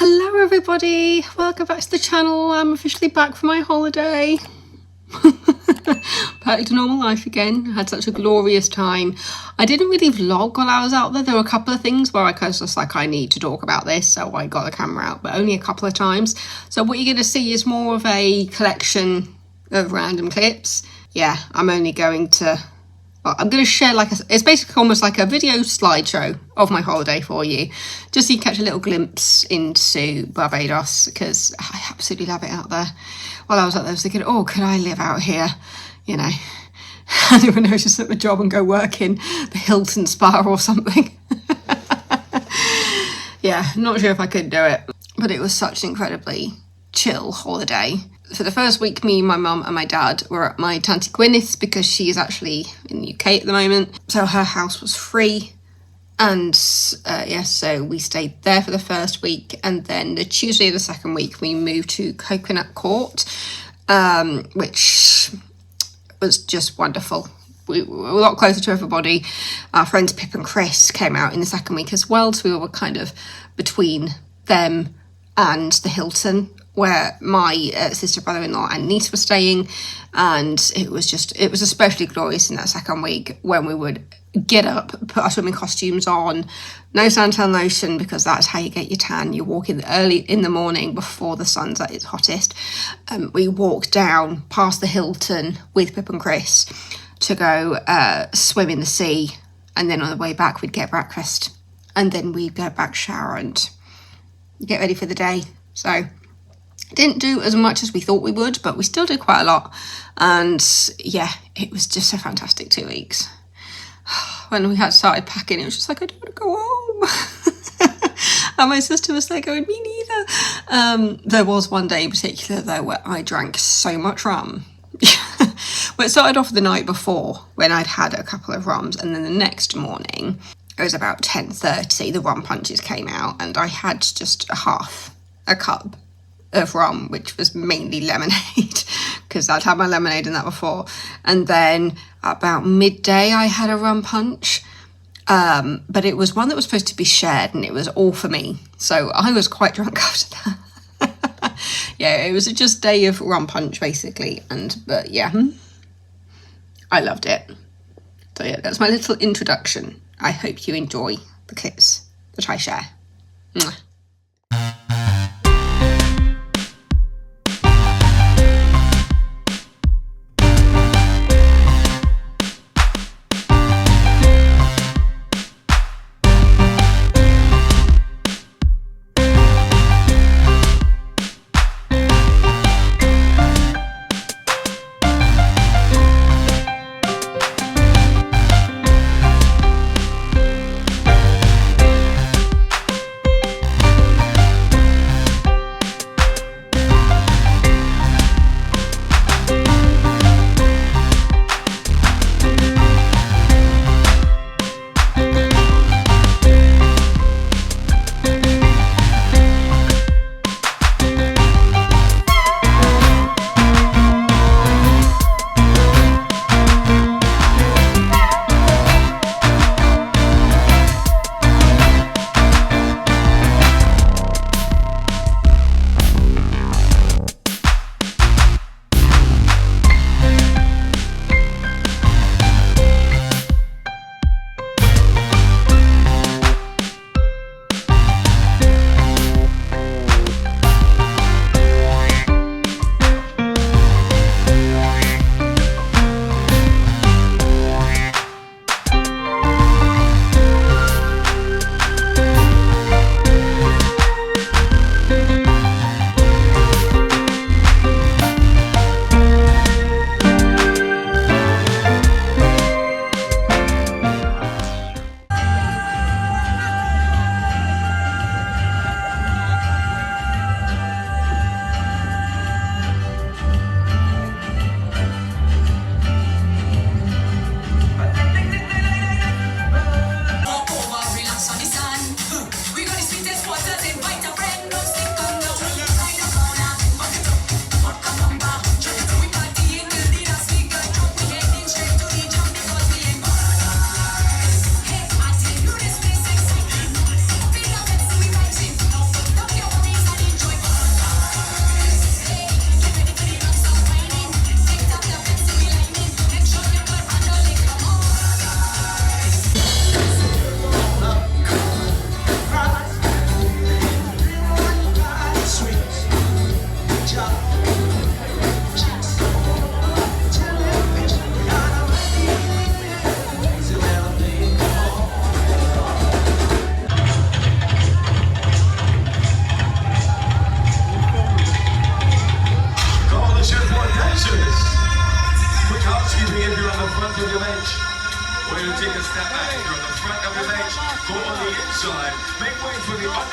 Hello everybody, welcome back to the channel. I'm officially back from my holiday. Back to normal life again. I had such a glorious time. I didn't really vlog while I was out there. There were a couple of things where I was just like, I need to talk about this, so I got the camera out, but only a couple of times. So what you're going to see is more of a collection of random clips. Yeah, I'm only going to... Well, I'm going to share it's basically almost like a video slideshow of my holiday for you, just so you catch a little glimpse into Barbados, because I absolutely love it out there. While I was out there, I was thinking, oh, could I live out here? You know, I don't even know, just at my job and go work in the Hilton Spa or something. Yeah, not sure if I could do it, but it was such an incredibly chill holiday. For the first week, me, my mum and my dad were at my Tanti Gwyneth's because she is actually in the UK at the moment. So her house was free. And so we stayed there for the first week. And then the Tuesday of the second week, we moved to Coconut Court, which was just wonderful. We were a lot closer to everybody. Our friends Pip and Chris came out in the second week as well. So we were kind of between them and the Hilton, where my sister, brother-in-law and niece were staying. And it was especially glorious in that second week when we would get up, put our swimming costumes on, no suntan lotion, because that's how you get your tan. You walk in early in the morning before the sun's at its hottest. We walked down past the Hilton with Pip and Chris to go swim in the sea, and then on the way back we'd get breakfast, and then we'd go back, shower and get ready for the day. So didn't do as much as we thought we would, but we still did quite a lot. And yeah, it was just a fantastic 2 weeks. When we had started packing, it was just like, I don't want to go home. And my sister was there going, me neither. There was one day in particular though where I drank so much rum. Well, it started off the night before when I'd had a couple of rums, and then the next morning, it was about 10:30, the rum punches came out, and I had just half a cup of rum, which was mainly lemonade, because I'd had my lemonade in that before. And then about midday I had a rum punch, but it was one that was supposed to be shared, and it was all for me, so I was quite drunk after that. Yeah, it was just a day of rum punch basically, but yeah, I loved it. So yeah, that's my little introduction. I hope you enjoy the clips that I share. Mwah.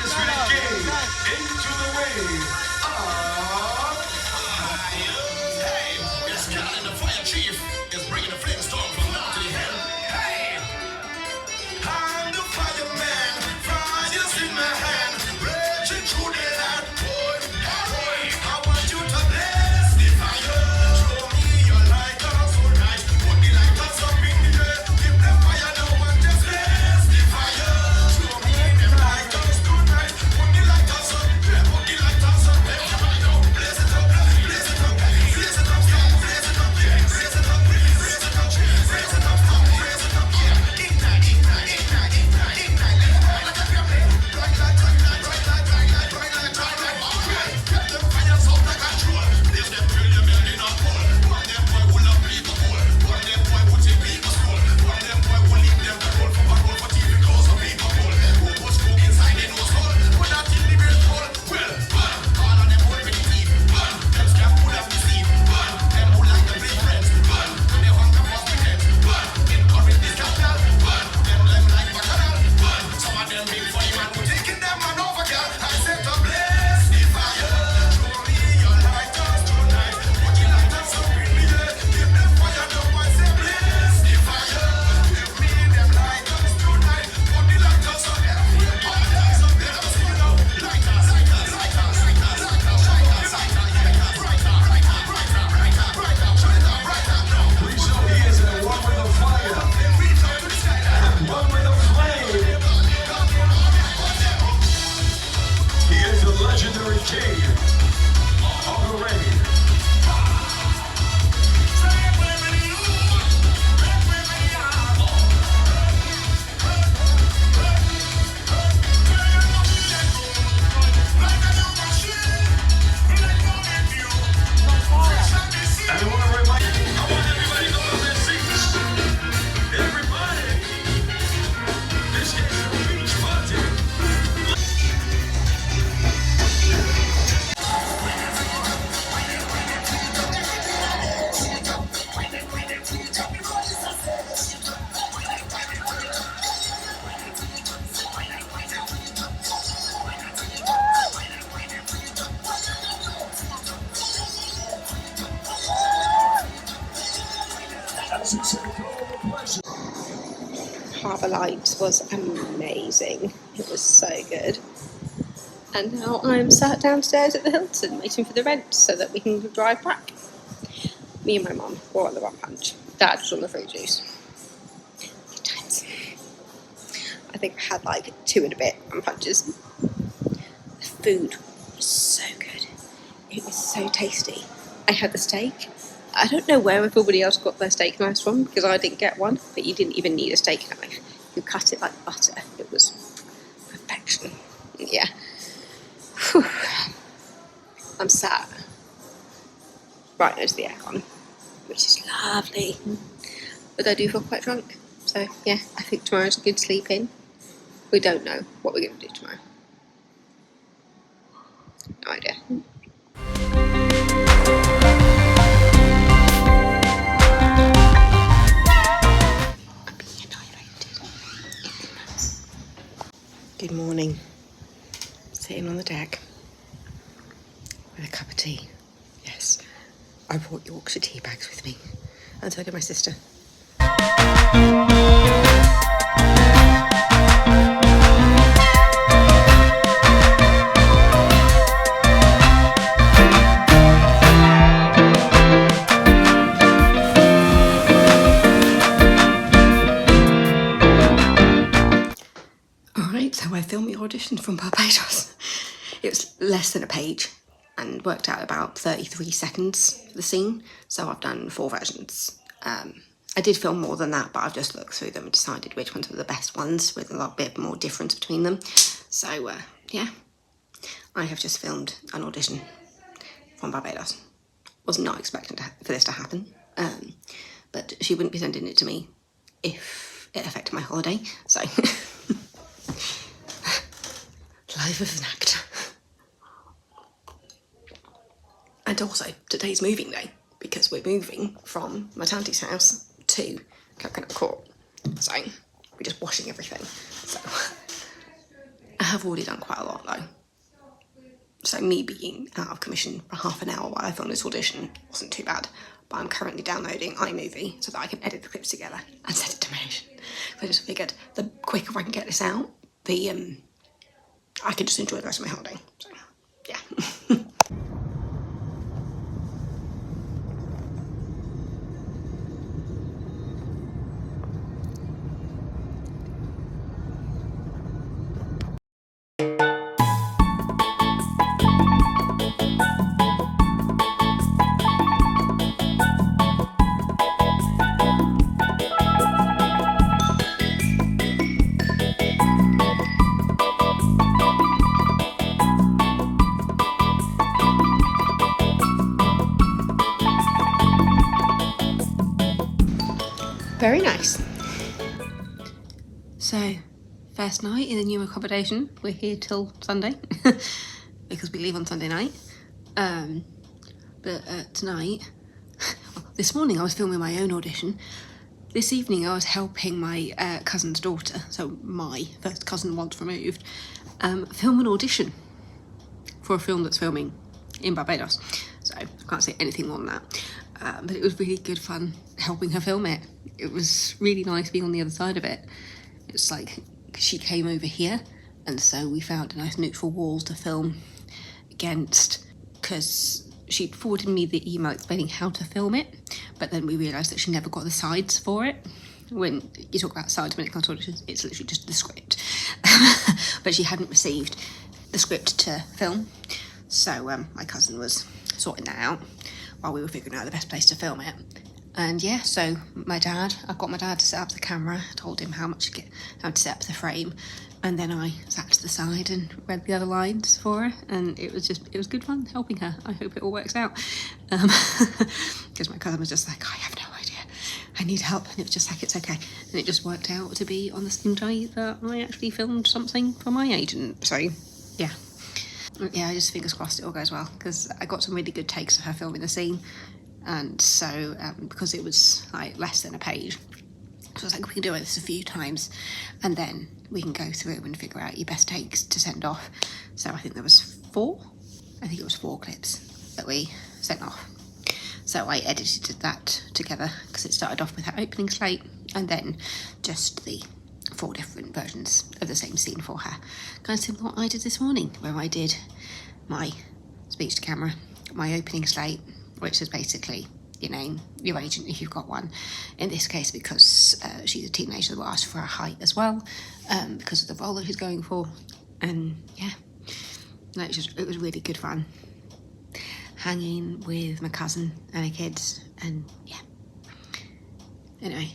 is really gay. Into the way. Hey, it's Captain the Fire Chief is bringing the flamestorm from now to the end. Hey, I'm the fireman, fire's in my hand, raging through the land. Boy, boy, I want you to bless the fire. Show me your light so nice. Put the lighters up in the air. Give the fire no one just bless the fire. Show me them lighters tonight. Put the lighters up, yeah, put the lighters up. Everybody know, blaze it up, blaze it up, blaze it up, blaze it up, yeah, blaze it up, blaze it up, blaze it up, blaze it up, yeah. Ignite, ignite, ignite, ignite, ignite. Let it burn like a flame. Bright light, bright light, bright light, bright light, bright light, bright light. Alright, get them fires out of control. Blaze them till them burning up coal. One them boy will not bleed the coal. One them boy will take people's coal. One them boy will leave them the coal for one for TV close of people coal. Who was coke inside their nose hole? Put that in the real coal. Well, burn. All of them hold with the teeth. Burn. Them scam full of deceit. Burn. Them who like the big friends. Burn. When they hunger for weekends. Burn. Encourage this capital. Burn. Them like bacchanal. Burn. Some of them big funny man who taking them man over girl. I said to bless the fire. Show me your lighters tonight. Put the lighters up in the air. Give them fire no one say bless the fire. Give me them lighters tonight. Put the lighters up there. All the lights up there. So you know, lighters, lighters, lighters, lighters, lighters, lighters, lighters, brighter, brighter, brighter, brighter, brighter, shine it up brighter. No, we show he is the one with the fire. Reach out to the sky. One with the flame. He is the legendary king of the rain. And I want to remind you, I want everybody to go to their seats. Everybody, this is the beach party. Harbour Lights was amazing. It was so good. And now I'm sat downstairs at the Hilton waiting for the rent so that we can drive back. Me and my mum were on the rum punch. Dad was on the fruit juice. Good times. I think I had like 2 and a bit rum punches. The food was so good. It was so tasty. I had the steak. I don't know where everybody else got their steak knives from because I didn't get one, but you didn't even need a steak knife. You cut it like butter. It was perfection. Yeah. Whew. I'm sat right next to the aircon, which is lovely. But I do feel quite drunk. So, yeah, I think tomorrow's a good sleep in. We don't know what we're going to do tomorrow. No idea. Good morning. Sitting on the deck with a cup of tea. Yes, I brought Yorkshire tea bags with me, and so did my sister. Alright, so I filmed the audition from Barbados. It was less than a page and worked out about 33 seconds for the scene, so I've done 4 versions. I did film more than that, but I've just looked through them and decided which ones were the best ones with a lot bit more difference between them. So, yeah, I have just filmed an audition from Barbados. Was not expecting for this to happen, but she wouldn't be sending it to me if it affected my holiday, so... Life of an actor. And also, today's moving day, because we're moving from my auntie's house to Coconut Court. So, we're just washing everything. So, I have already done quite a lot though. So me being out of commission for half an hour while I filmed this audition wasn't too bad. But I'm currently downloading iMovie so that I can edit the clips together and send it to my agent. So I just figured the quicker I can get this out, the I can just enjoy the rest of my holiday. So yeah. Very nice. So, first night in the new accommodation. We're here till Sunday because we leave on Sunday night. But tonight, well, this morning I was filming my own audition. This evening I was helping my cousin's daughter, so my first cousin once removed, film an audition for a film that's filming in Barbados. So I can't say anything more than that. But it was really good fun helping her film it. It was really nice being on the other side of it. It's like she came over here and so we found a nice neutral wall to film against, because she forwarded me the email explaining how to film it, but then we realised that she never got the sides for it. When you talk about sides when it comes to auditions, it's literally just the script. But she hadn't received the script to film, so my cousin was sorting that out while we were figuring out the best place to film it. And yeah, so I got my dad to set up the camera, told him how to set up the frame, and then I sat to the side and read the other lines for her, and it was good fun helping her. I hope it all works out. Because my cousin was just like, I have no idea, I need help, and it was just like, it's okay. And it just worked out to be on the same day that I actually filmed something for my agent, so yeah. Yeah, I just fingers crossed it all goes well, because I got some really good takes of her filming the scene. And so, because it was like less than a page, so I was like, we can do this a few times and then we can go through and figure out your best takes to send off. So I think there was 4 clips that we sent off. So I edited that together because it started off with her opening slate and then just the 4 different versions of the same scene for her. Kind of similar to what I did this morning, where I did my speech to camera, my opening slate, which is basically your name, your agent if you've got one. In this case, because she's a teenager, we'll ask for her height as well, because of the role that she's going for. And yeah, no, it was really good fun hanging with my cousin and her kids, and yeah. Anyway,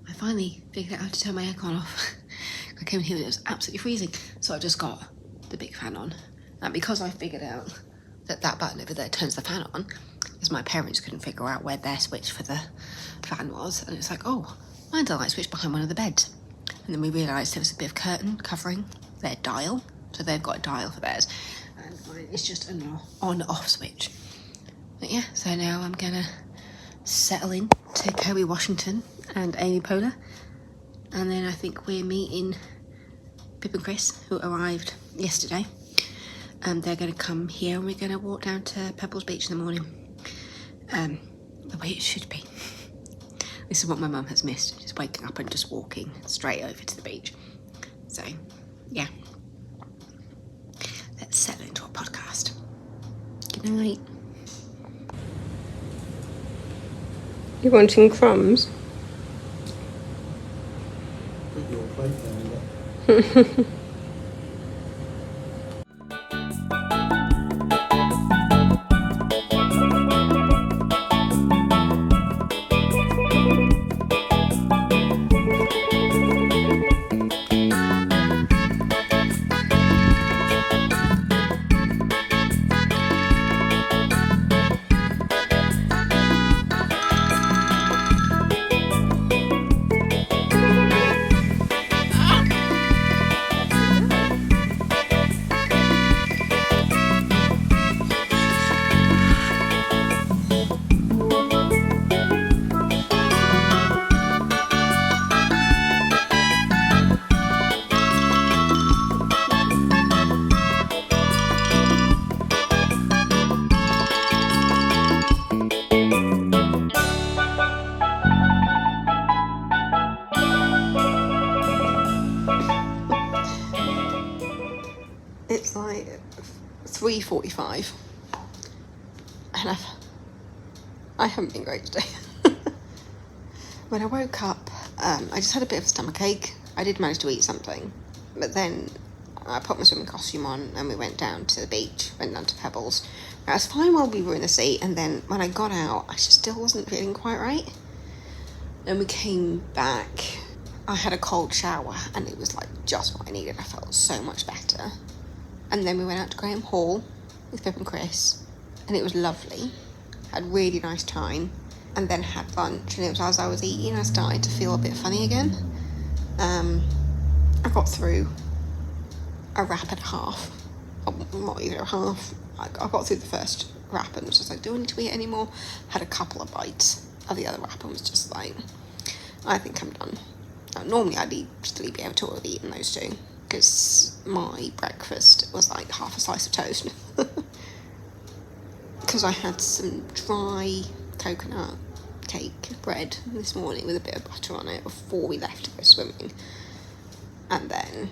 I finally figured out how to turn my aircon off. I came in here and it was absolutely freezing, so I just got the big fan on. And because I figured out that button over there turns the fan on, because my parents couldn't figure out where their switch for the fan was, and it's like, oh, mine's a light switch behind one of the beds. And then we realised there was a bit of curtain covering their dial, so they've got a dial for theirs, and mine is just an on-off switch. But yeah, so now I'm gonna settle in to Kerry Washington and Amy Poehler, and then I think we're meeting Pip and Chris, who arrived yesterday. They're going to come here and we're going to walk down to Pebbles Beach in the morning. The way it should be. This is what my mum has missed, just waking up and just walking straight over to the beach. So, yeah. Let's settle into a podcast. Good night. You wanting crumbs? Put your plate down, look. like 3:45 and I haven't been great today. When I woke up, I just had a bit of a stomach ache. I did manage to eat something, but then I put my swimming costume on and we went down to the beach, went down to Pebbles. I was fine while we were in the sea, and then when I got out, I just still wasn't feeling quite right. Then we came back. I had a cold shower and it was like just what I needed. I felt so much better. And then we went out to Graham Hall with Pip and Chris, and it was lovely. Had a really nice time, and then had lunch, and it was as I was eating I started to feel a bit funny again. I got through a wrap and a half, not even a half. I got through the first wrap and was just like, do I need to eat any more? Had a couple of bites of the other wrap and was just like, I think I'm done. Now, normally I'd still be able to have eaten those two, because my breakfast was like half a slice of toast. Because I had some dry coconut cake bread this morning with a bit of butter on it before we left to go swimming. And then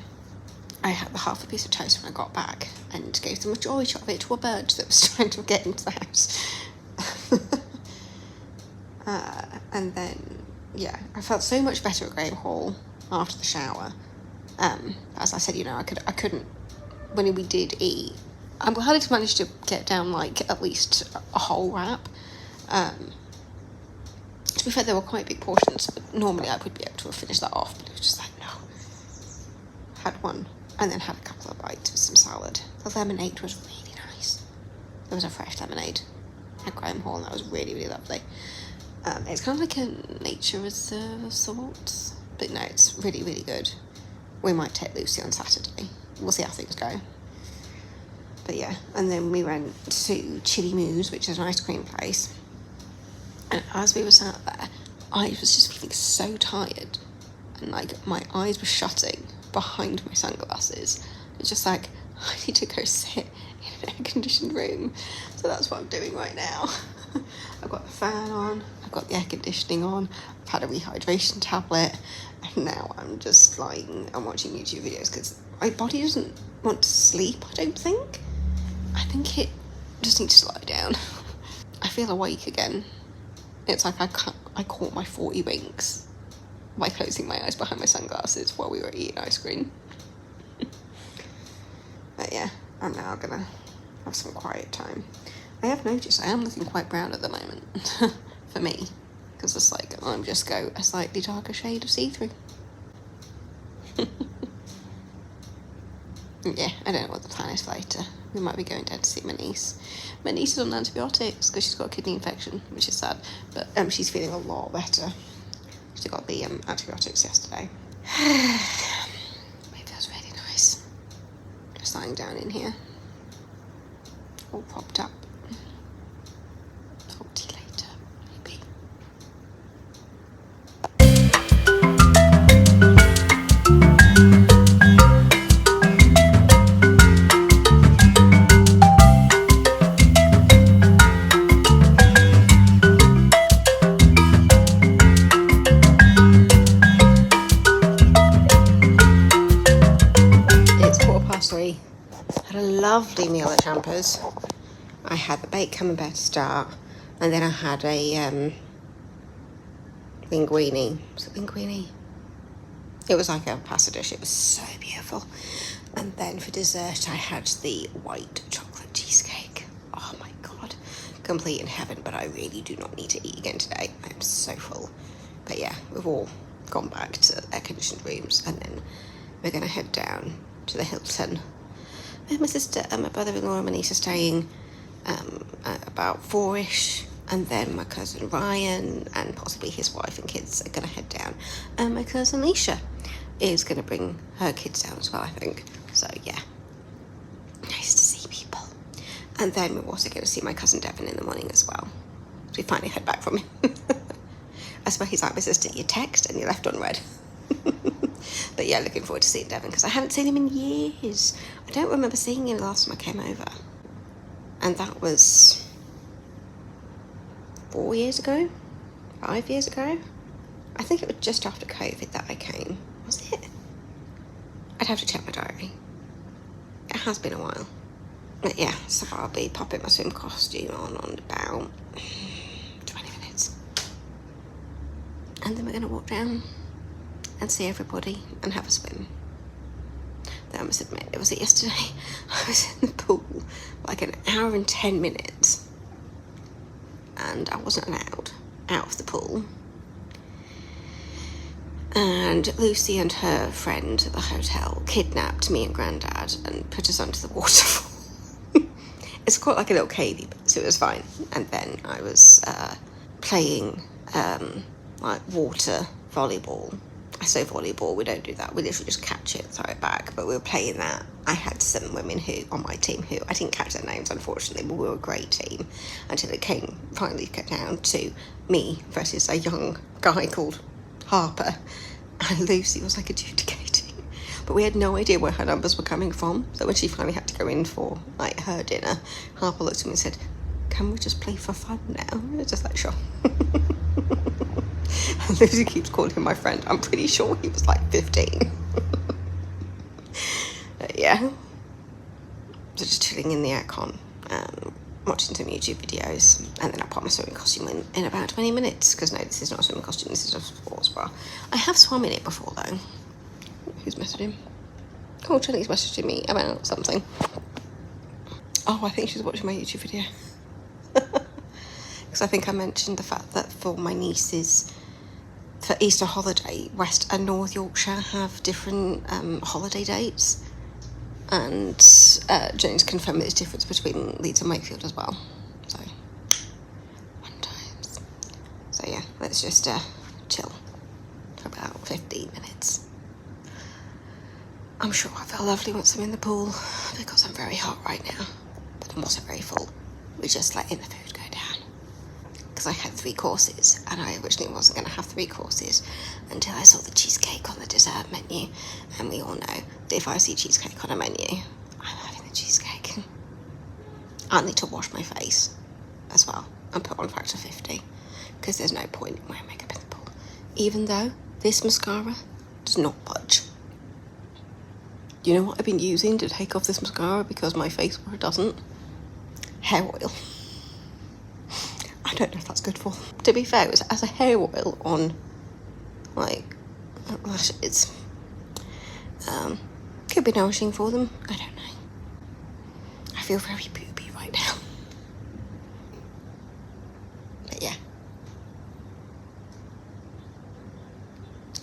I had the half a piece of toast when I got back and gave the majority of it to a bird that was trying to get into the house. And then, yeah, I felt so much better at Graham Hall after the shower. As I said, I couldn't, when we did eat, I'm glad I managed to get down like at least a whole wrap. To be fair, they were quite big portions, but normally I would be able to have finished that off, but it was just like, no. Had one, and then had a couple of bites with some salad. The lemonade was really nice. There was a fresh lemonade at Graham Hall, and that was really, really lovely. It's kind of like a nature reserve of sorts, but no, it's really, really good. We might take Lucy on Saturday. We'll see how things go. But yeah, and then we went to Chili Moo's, which is an ice cream place. And as we were sat there, I was just feeling so tired. And like my eyes were shutting behind my sunglasses. It's just like, I need to go sit in an air-conditioned room. So that's what I'm doing right now. I've got the fan on, I've got the air conditioning on, I've had a rehydration tablet, and now I'm just lying and watching YouTube videos because my body doesn't want to sleep, I don't think. I think it just needs to slow down. I feel awake again. It's like I caught my 40 winks by closing my eyes behind my sunglasses while we were eating ice cream. But yeah, I'm now gonna have some quiet time. I have noticed I am looking quite brown at the moment, for me, because it's like I'm just go a slightly darker shade of see-through. Yeah, I don't know what the plan is for later. We might be going down to see my niece. My niece is on antibiotics because she's got a kidney infection, which is sad, but she's feeling a lot better. She got the antibiotics yesterday. It feels really nice. Just lying down in here, all propped up. Talk to you later, maybe. Had a lovely meal at Champers. I had the baked camembert to start, and then I had a linguine. Was it linguine? It was like a pasta dish. It was so beautiful. And then for dessert, I had the white chocolate cheesecake. Oh my god, complete in heaven. But I really do not need to eat again today. I am so full. But yeah, we've all gone back to air-conditioned rooms, and then we're gonna head down to the Hilton. My sister and my brother-in-law and my niece are staying at about 4ish, and then my cousin Ryan and possibly his wife and kids are going to head down, and my cousin Leisha is going to bring her kids down as well, I think. So yeah, nice to see people. And then we're also going to see my cousin Devon in the morning as well. We finally heard back from him. I swear he's like, my sister, you text and you left unread. But yeah, looking forward to seeing Devon because I haven't seen him in years. I don't remember seeing him the last time I came over, and that was 4 years ago, 5 years ago. I think it was just after COVID that I came. Was it? I'd have to check my diary. It has been a while. But yeah, so I'll be popping my swim costume on about 20 minutes. And then we're going to walk down and see everybody and have a swim. Though I must admit, was it yesterday? I was in the pool for like an hour and 10 minutes. And I wasn't allowed out of the pool. And Lucy and her friend at the hotel kidnapped me and Grandad and put us under the waterfall. It's quite like a little cavey, so it was fine. And then I was playing like water volleyball. I say volleyball, we don't do that. We literally just catch it, throw it back. But we were playing that. I had some women who on my team who I didn't catch their names, unfortunately, but we were a great team until it finally came down to me versus a young guy called Harper. And Lucy was like adjudicating. But we had no idea where her numbers were coming from. So when she finally had to go in for like her dinner, Harper looked at me and said, "Can we just play for fun now?" I was just like, sure. And Lucy keeps calling him my friend. I'm pretty sure he was like 15. But yeah. So just chilling in the aircon, watching some YouTube videos, and then I'll put my swimming costume in about 20 minutes, because no, this is not a swimming costume, this is a sports bra. I have swum in it before though. Who's messaged him? Oh, Jenny's messaging me about something. Oh, I think she's watching my YouTube video. Because I think I mentioned the fact that for my nieces, for Easter holiday, West and North Yorkshire have different holiday dates. And Jenny's confirmed there's difference between Leeds and Wakefield as well. So, fun times. So yeah, let's just chill for about 15 minutes. I'm sure I feel lovely once I'm in the pool, because I'm very hot right now, but I'm also very full. We're just letting the food go down. Because I had 3 courses, and I originally wasn't going to have 3 courses until I saw the cheesecake on the dessert menu. And we all know that if I see cheesecake on a menu, I'm having the cheesecake. I need to wash my face as well and put on factor 50, because there's no point in wearing makeup in the pool. Even though this mascara does not budge. You know what I've been using to take off this mascara because my face wear doesn't? Hair oil. I don't know if that's good for them. To be fair, it was as a hair oil on, like, lashes. Could be nourishing for them. I don't know. I feel very booby right now. But yeah.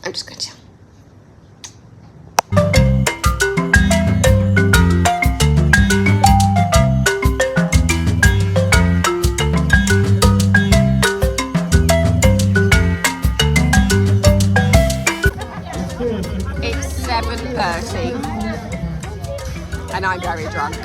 I'm just going to chill. It's 7:30 and I'm very drunk.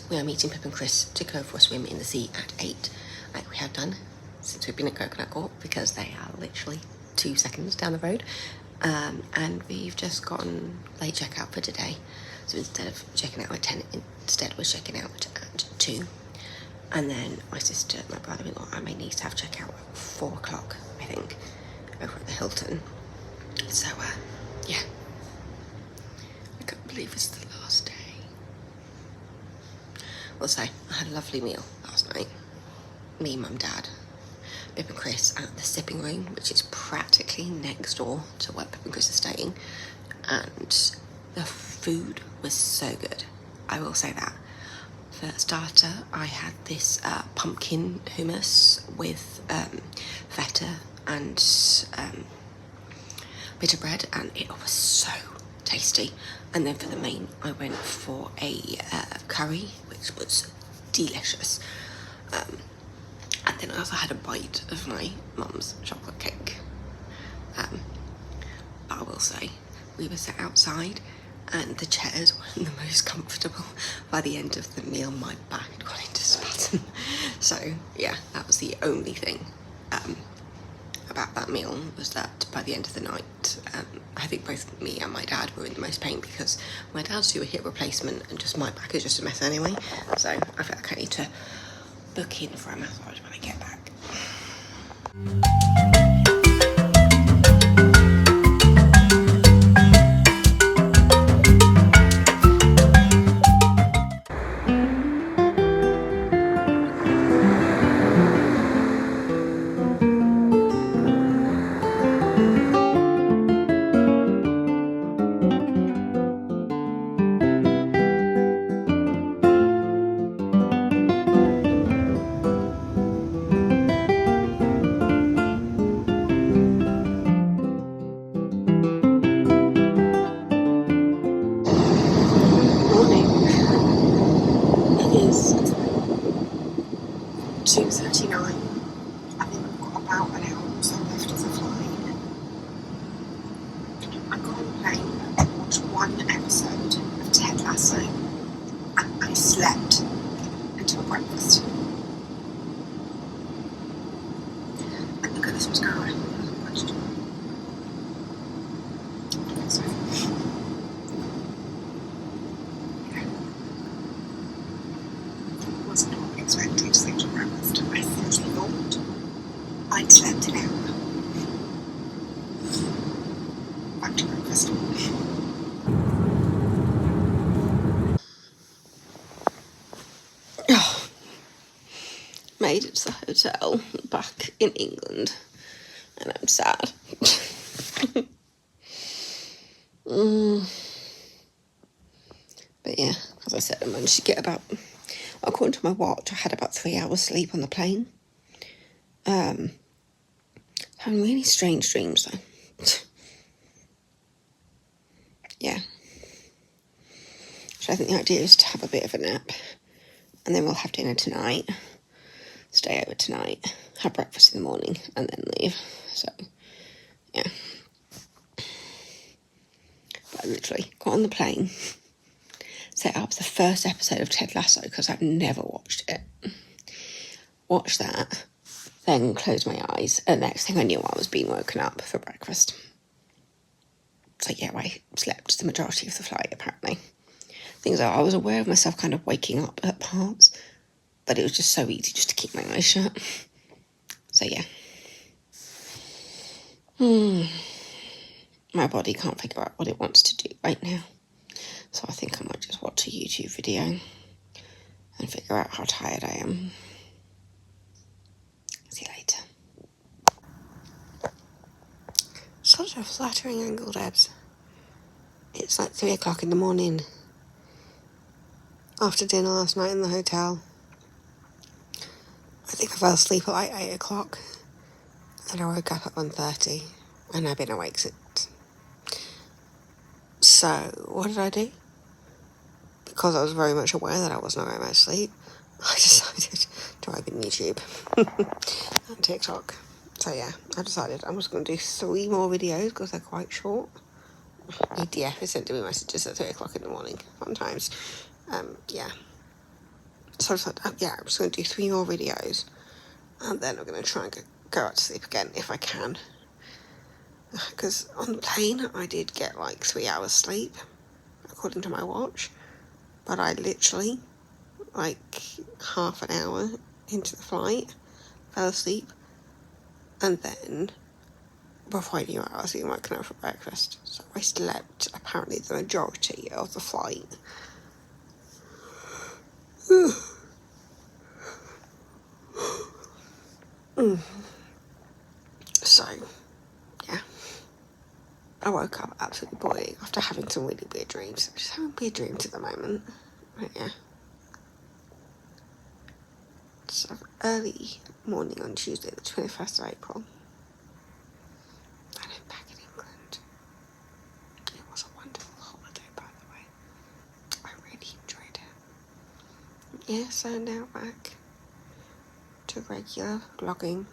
We are meeting Pip and Chris to go for a swim in the sea at 8, like we have done since we've been at Coconut Court, because they are literally 2 seconds down the road. And we've just gotten late checkout for today. So instead of checking out at 10, instead we're checking out at 2. And then my sister, my brother-in-law and my niece have checkout at 4 o'clock, I think, over at the Hilton. So, yeah. I can't believe it's the last day. Well, so I had a lovely meal last night. Me, Mum, Dad, Pip and Chris at the sipping room, which is practically next door to where Pip and Chris are staying. And the food was so good. I will say that. For a starter, I had this pumpkin hummus with feta and bitter bread, and it was so tasty. And then for the main, I went for a curry, which was delicious. And then I also had a bite of my mum's chocolate cake. But I will say, we were sat outside and the chairs weren't the most comfortable. By the end of the meal, my back had gone into spasm. So yeah, that was the only thing about that meal, was that by the end of the night, I think both me and my dad were in the most pain, because my dad's due a hip replacement and just my back is just a mess anyway. So I feel like I need to book in for a massage when I get back. Is 2:39. I think we've got about an hour or so left of the flight. I got on the plane and watched one episode of Ted Lasso, and I slept until breakfast. And look at this mascara. Was not expecting to sleep till breakfast. I seriously thought I'd slept an hour. Back to breakfast. Oh, made it to the hotel back in England, and I'm sad. But yeah, as I said, I managed to get about, according to my watch, I had about 3 hours sleep on the plane. Having really strange dreams though. Yeah. So I think the idea is to have a bit of a nap, and then we'll have dinner tonight, stay over tonight, have breakfast in the morning, and then leave. So, yeah. But I literally got on the plane, set up the first episode of Ted Lasso, because I've never watched it. Watched that, then closed my eyes, and next thing I knew, I was being woken up for breakfast. So yeah, I slept the majority of the flight, apparently. Things are, I was aware of myself kind of waking up at parts, but it was just so easy just to keep my eyes shut. So yeah. My body can't figure out what it wants to do right now. So I think I might just watch a YouTube video and figure out how tired I am. See you later. Such a flattering angle, Debs. It's like 3 o'clock in the morning. After dinner last night in the hotel. I think I fell asleep at like 8 o'clock. And I woke up at 1:30. And I've been awake since. So, what did I do? Because I was very much aware that I was not going to sleep, I decided to open YouTube and TikTok. So yeah, I decided I'm just going to do 3 more videos because they're quite short. EDF is sending me messages at 3 o'clock in the morning sometimes. Yeah. So I decided, I'm just going to do 3 more videos, and then I'm going to try and go out to sleep again if I can. Because on the plane, I did get like 3 hours sleep, according to my watch. But I literally, like half an hour into the flight, fell asleep. And then, before I knew it, I was being woken up for breakfast. So I slept, apparently, the majority of the flight. So, yeah. I woke up absolutely boiling after having some really weird dreams. I'm just having weird dreams at the moment. But yeah. So early morning on Tuesday, the 21st of April. And I'm back in England. It was a wonderful Yeah, so now back to regular vlogging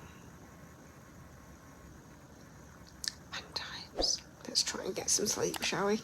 and times. Let's try and get some sleep, shall we?